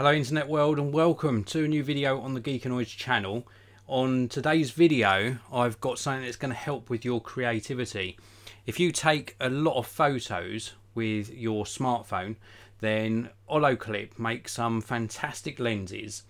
Hello internet world, and welcome to a new video on the Geekanoids channel. On today's video I've got something that's going to help with your creativity. If you take a lot of photos with your smartphone, then olloclip makes some fantastic lenses,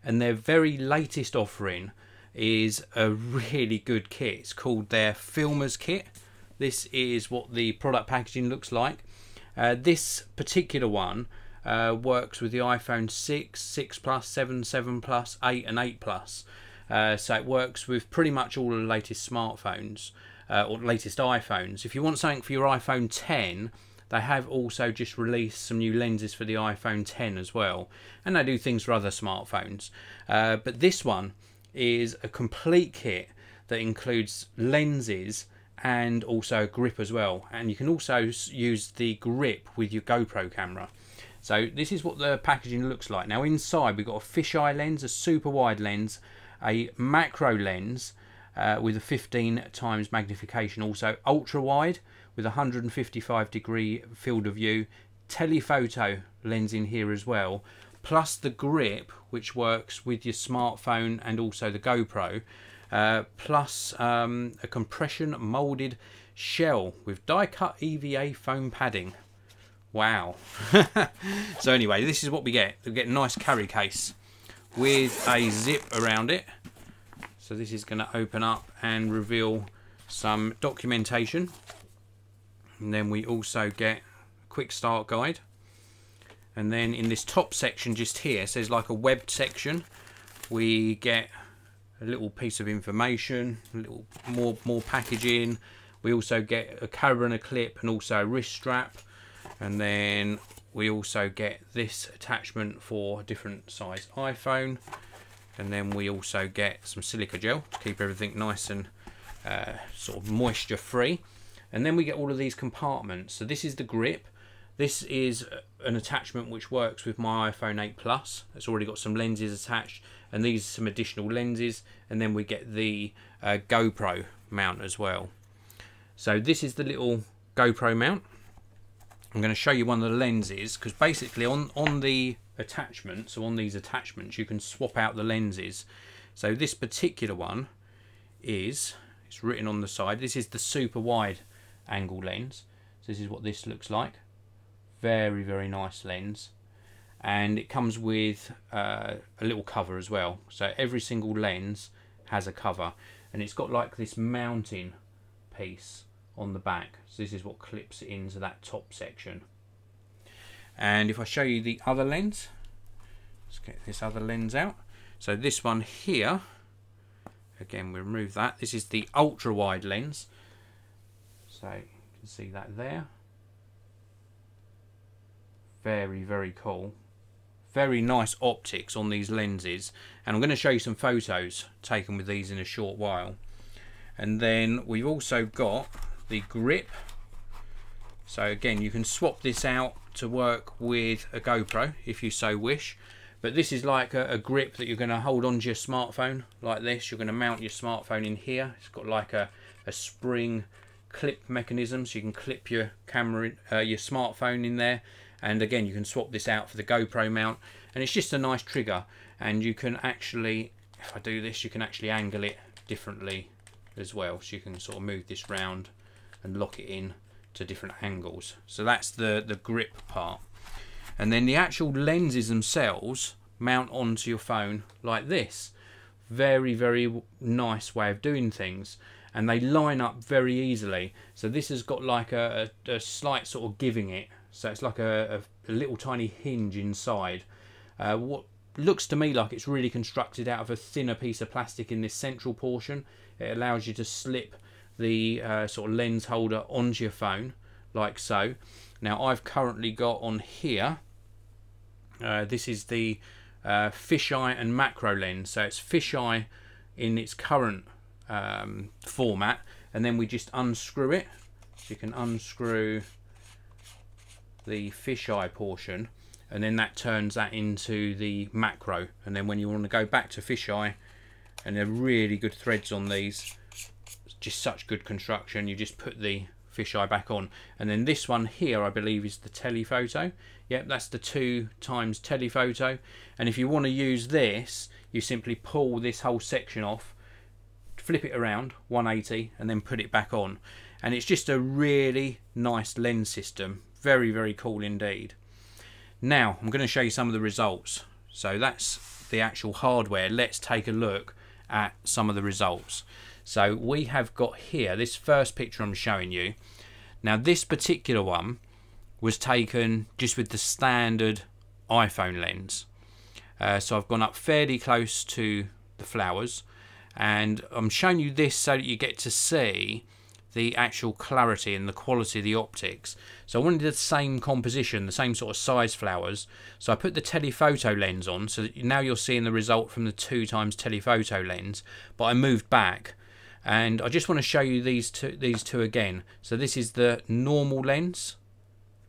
and their very latest offering is a really good kit. It's called their Filmers kit. This is what the product packaging looks like. This particular one works with the iPhone 6, 6 Plus, 7, 7 Plus, 8 and 8 Plus. So it works with pretty much all the latest smartphones or latest iPhones. If you want something for your iPhone 10, they have also just released some new lenses for the iPhone 10 as well. And they do things for other smartphones. But this one is a complete kit that includes lenses and also a grip as well. And you can also use the grip with your GoPro camera. So this is what the packaging looks like. Now inside we've got a fisheye lens, a super wide lens, a macro lens with a 15 times magnification, also ultra wide with a 155-degree field of view, telephoto lens in here as well, plus the grip which works with your smartphone and also the GoPro, plus a compression molded shell with die-cut EVA foam padding. Wow. So anyway, this is what we get. We get a nice carry case with a zip around it. So this is going to open up and reveal some documentation. And then we also get a quick start guide. And then in this top section just here, it says like a web section. We get a little piece of information, a little more packaging. We also get a carabiner clip and also a wrist strap. And then we also get this attachment for a different size iPhone. And then we also get some silica gel to keep everything nice and sort of moisture free. And then we get all of these compartments. So this is the grip. This is an attachment which works with my iPhone 8 Plus. It's already got some lenses attached, and these are some additional lenses. And then we get the GoPro mount as well. So this is the little GoPro mount. I'm going to show you one of the lenses, because basically on the attachments, so on these attachments, you can swap out the lenses. So this particular one it's written on the side, this is the super wide angle lens. So this is what this looks like. Very, very nice lens. And it comes with a little cover as well. So every single lens has a cover, and it's got like this mounting piece on the back. So this is what clips into that top section. And if I show you the other lens, let's get this other lens out. So this one here, again we remove that. This is the ultra wide lens. So you can see that there. Very, very cool. Very nice optics on these lenses. And I'm going to show you some photos taken with these in a short while. And then we've also got the grip. So again, you can swap this out to work with a GoPro if you so wish, but this is like a grip that you're going to hold onto your smartphone like this. You're going to mount your smartphone in here. It's got like a spring clip mechanism, so you can clip your camera, your smartphone in there. And again, you can swap this out for the GoPro mount, and it's just a nice trigger. And you can actually, if I do this, you can actually angle it differently as well, so you can sort of move this round and lock it in to different angles. So that's the grip part. And then the actual lenses themselves mount onto your phone like this. Very, very nice way of doing things, and they line up very easily. So this has got like a slight sort of giving it, so it's like a little tiny hinge inside. What looks to me like it's really constructed out of a thinner piece of plastic in this central portion. It allows you to slip the sort of lens holder onto your phone like so. Now I've currently got on here, this is the fisheye and macro lens. So it's fisheye in its current format, and then we just unscrew it. So you can unscrew the fisheye portion, and then that turns that into the macro. And then when you want to go back to fisheye, and they're really good threads on these, just such good construction, you just put the fisheye back on. And then this one here, I believe, is the telephoto. Yep, that's the 2x telephoto. And if you want to use this, you simply pull this whole section off, flip it around 180, and then put it back on. And it's just a really nice lens system. Very, very cool indeed. Now I'm going to show you some of the results. So that's the actual hardware. Let's take a look at some of the results. So we have got here this first picture I'm showing you. Now this particular one was taken just with the standard iPhone lens. So I've gone up fairly close to the flowers, and I'm showing you this so that you get to see the actual clarity and the quality of the optics. So I wanted the same composition, the same sort of size flowers. So I put the telephoto lens on, so that now you're seeing the result from the 2x telephoto lens, but I moved back. And I just want to show you these two again. So this is the normal lens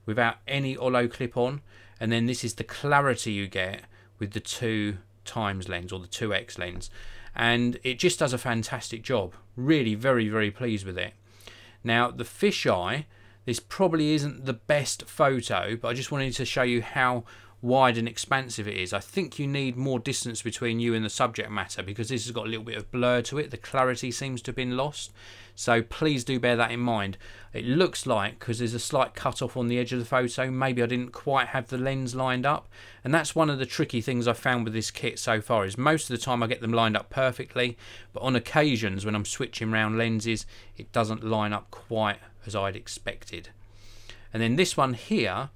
without any olloclip on, and then this is the clarity you get with the 2x lens, or the 2x lens, and it just does a fantastic job. Really very, very pleased with it. Now the fisheye, this probably isn't the best photo, but I just wanted to show you how wide and expansive it is. I think you need more distance between you and the subject matter, because this has got a little bit of blur to it. The clarity seems to have been lost, so please do bear that in mind. It looks like, because there's a slight cut off on the edge of the photo, maybe I didn't quite have the lens lined up, and that's one of the tricky things I've found with this kit so far, is most of the time I get them lined up perfectly, but on occasions when I'm switching around lenses, it doesn't line up quite as I'd expected. And then this one here,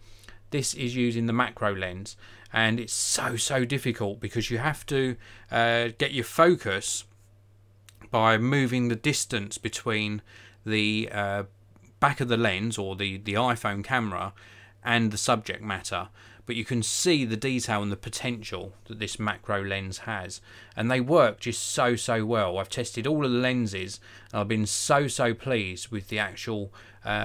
this is using the macro lens, and it's so difficult because you have to get your focus by moving the distance between the back of the lens, or the iPhone camera, and the subject matter. But you can see the detail and the potential that this macro lens has, and they work just so well. I've tested all of the lenses and I've been so pleased with the actual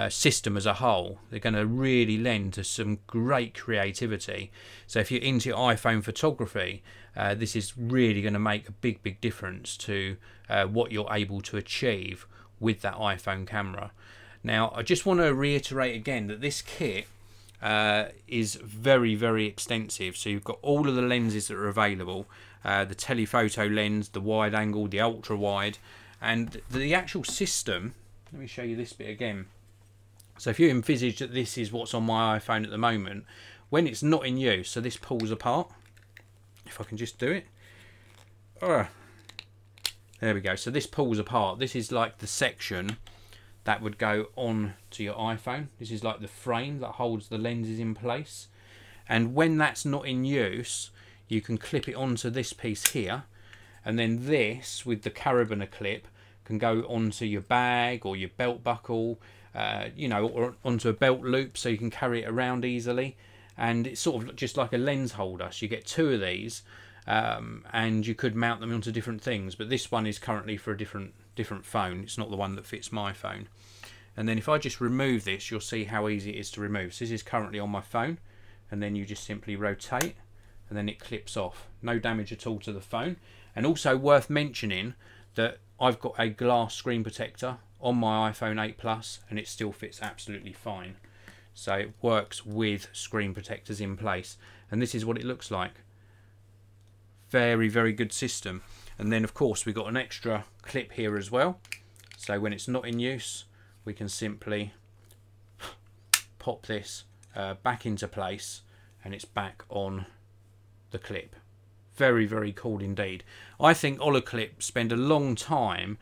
system as a whole. They're going to really lend to some great creativity. So if you're into iPhone photography, this is really going to make a big difference to what you're able to achieve with that iPhone camera. Now I just want to reiterate again that this kit is very extensive. So you've got all of the lenses that are available, the telephoto lens, the wide angle, the ultra wide, and the actual system. Let me show you this bit again. So if you envisage that this is what's on my iPhone at the moment, when it's not in use, so this pulls apart, if I can just do it, there we go. So this pulls apart. This is like the section that would go on to your iPhone. This is like the frame that holds the lenses in place, and when that's not in use, you can clip it onto this piece here, and then this with the carabiner clip can go onto your bag or your belt buckle, you know, or onto a belt loop, so you can carry it around easily. And it's sort of just like a lens holder, so you get two of these, and you could mount them onto different things, but this one is currently for a different phone. It's not the one that fits my phone. And then if I just remove this, you'll see how easy it is to remove. So this is currently on my phone, and then you just simply rotate and then it clips off. No damage at all to the phone. And also worth mentioning that I've got a glass screen protector on my iPhone 8 Plus, and it still fits absolutely fine. So it works with screen protectors in place, and this is what it looks like. Very good system. And then of course we've got an extra clip here as well, so when it's not in use we can simply pop this back into place and it's back on the clip. Very cool indeed. I think olloclip spend a long time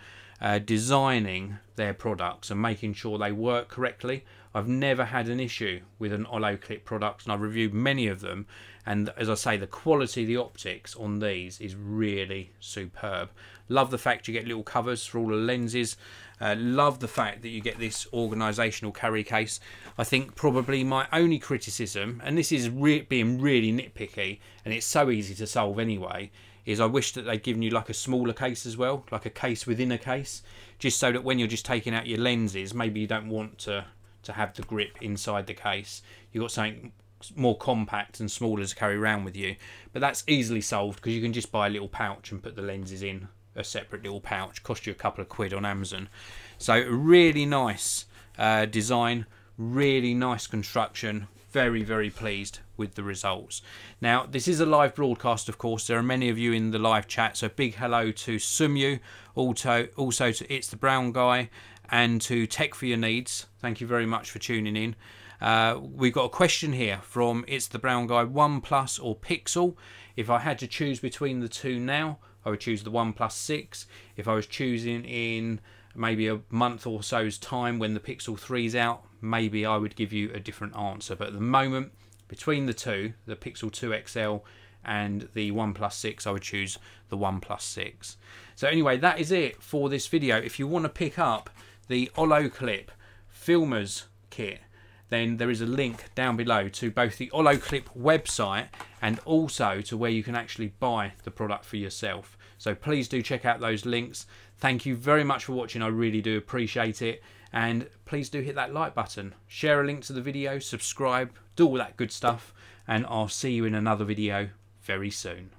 designing their products and making sure they work correctly. I've never had an issue with an olloclip product, and I've reviewed many of them, and as I say, the quality of the optics on these is really superb. Love the fact you get little covers for all the lenses. Love the fact that you get this organisational carry case. I think probably my only criticism, and this is being really nitpicky, and it's so easy to solve anyway, is I wish that they'd given you like a smaller case as well, like a case within a case, just so that when you're just taking out your lenses, maybe you don't want to have the grip inside the case. You've got something more compact and smaller to carry around with you. But that's easily solved because you can just buy a little pouch and put the lenses in a separate little pouch. Cost you a couple of quid on Amazon. So really nice design, really nice construction. Very pleased with the results. Now, this is a live broadcast, of course. There are many of you in the live chat, so big hello to Sumyu, also to It's the Brown Guy, and to Tech for Your Needs. Thank you very much for tuning in. We've got a question here from It's the Brown Guy: OnePlus or Pixel? If I had to choose between the two now, I would choose the OnePlus 6. If I was choosing in maybe a month or so's time when the Pixel 3's out, maybe I would give you a different answer. But at the moment, between the two, the Pixel 2 XL and the OnePlus 6, I would choose the OnePlus 6. So anyway, that is it for this video. If you want to pick up the olloclip filmers kit, then there is a link down below to both the olloclip website and also to where you can actually buy the product for yourself. So please do check out those links. Thank you very much for watching. I really do appreciate it. And please do hit that like button, share a link to the video, subscribe, do all that good stuff. And I'll see you in another video very soon.